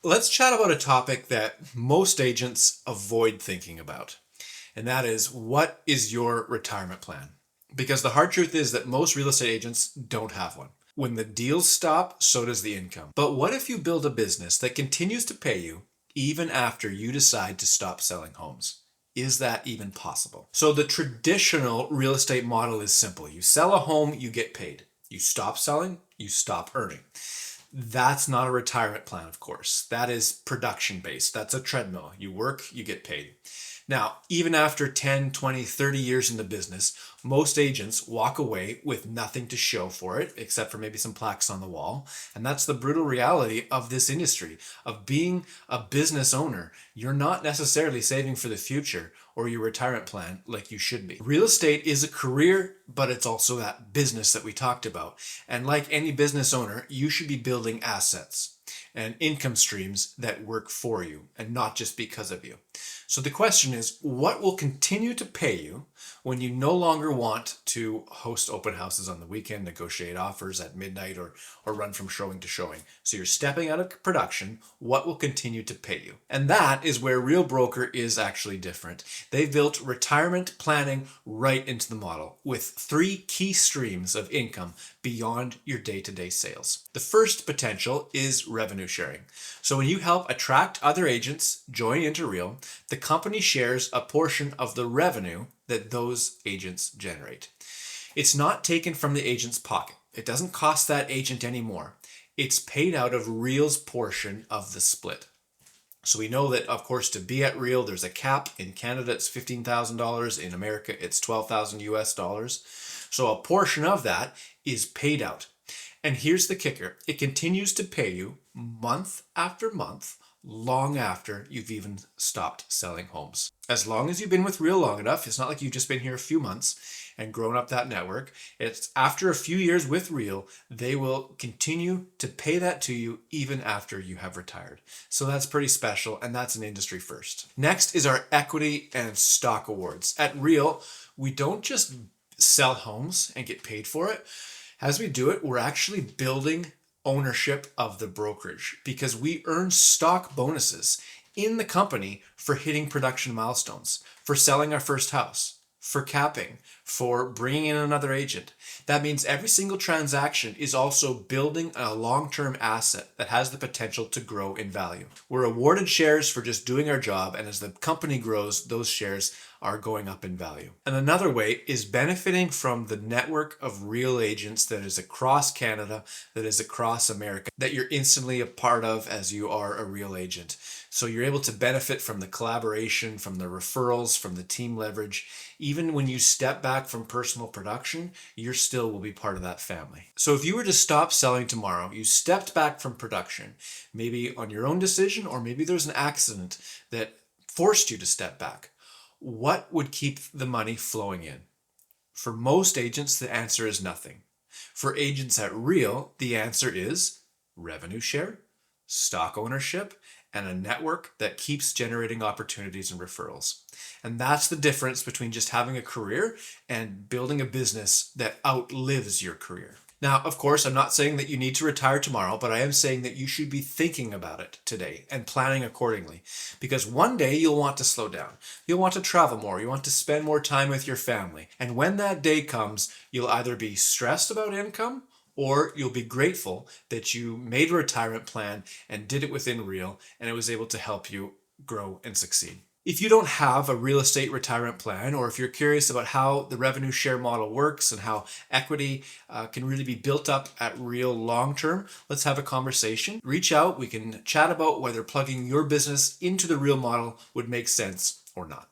Let's chat about a topic that most agents avoid thinking about, and that is, what is your retirement plan? Because the hard truth is that most real estate agents don't have one. When the deals stop, so does the income. But what if you build a business that continues to pay you even after you decide to stop selling homes? Is that even possible? So the traditional real estate model is simple. You sell a home, you get paid. You stop selling, you stop earning. That's not a retirement plan, of course. That is production based. That's a treadmill. You work, you get paid. Now, even after 10, 20, 30 years in the business, most agents walk away with nothing to show for it, except for maybe some plaques on the wall. And that's the brutal reality of this industry, of being a business owner. You're not necessarily saving for the future or your retirement plan like you should be. Real estate is a career, but it's also that business that we talked about. And like any business owner, you should be building assets and income streams that work for you and not just because of you. So the question is, what will continue to pay you when you no longer want to host open houses on the weekend, negotiate offers at midnight, or run from showing to showing? So you're stepping out of production. What will continue to pay you? And that is where Real Broker is actually different. They've built retirement planning right into the model with 3 key streams of income beyond your day-to-day sales. The first potential is revenue sharing. So when you help attract other agents join into Real, the company shares a portion of the revenue that those agents generate. It's not taken from the agent's pocket. It doesn't cost that agent anymore. It's paid out of Real's portion of the split. So we know that, of course, to be at Real, there's a cap. In Canada, it's $15,000. In America, it's $12,000 US dollars. So a portion of that is paid out. And here's the kicker. It continues to pay you month after month, long after you've even stopped selling homes. As long as you've been with Real long enough, it's not like you've just been here a few months and grown up that network. It's after a few years with Real, they will continue to pay that to you even after you have retired. So that's pretty special, and that's an industry first. Next is our equity and stock awards. At Real, we don't just sell homes and get paid for it. As we do it, we're actually building ownership of the brokerage because we earn stock bonuses in the company for hitting production milestones, for selling our first house, for capping, for bringing in another agent. That means every single transaction is also building a long-term asset that has the potential to grow in value. We're awarded shares for just doing our job, and as the company grows, those shares are going up in value. And another way is benefiting from the network of Real agents that is across Canada, that is across America, that you're instantly a part of as you are a Real agent. So you're able to benefit from the collaboration, from the referrals, from the team leverage. Even when you step back from personal production, you still will be part of that family. So if you were to stop selling tomorrow, you stepped back from production, maybe on your own decision, or maybe there's an accident that forced you to step back. What would keep the money flowing in? For most agents, the answer is nothing. For agents at Real, the answer is revenue share, stock ownership, and a network that keeps generating opportunities and referrals. And that's the difference between just having a career and building a business that outlives your career. Now, of course, I'm not saying that you need to retire tomorrow, but I am saying that you should be thinking about it today and planning accordingly. Because one day you'll want to slow down. You'll want to travel more. You want to spend more time with your family. And when that day comes, you'll either be stressed about income or you'll be grateful that you made a retirement plan and did it within Real and it was able to help you grow and succeed. If you don't have a real estate retirement plan, or if you're curious about how the revenue share model works and how equity can really be built up at Real long term, let's have a conversation. Reach out. We can chat about whether plugging your business into the Real model would make sense or not.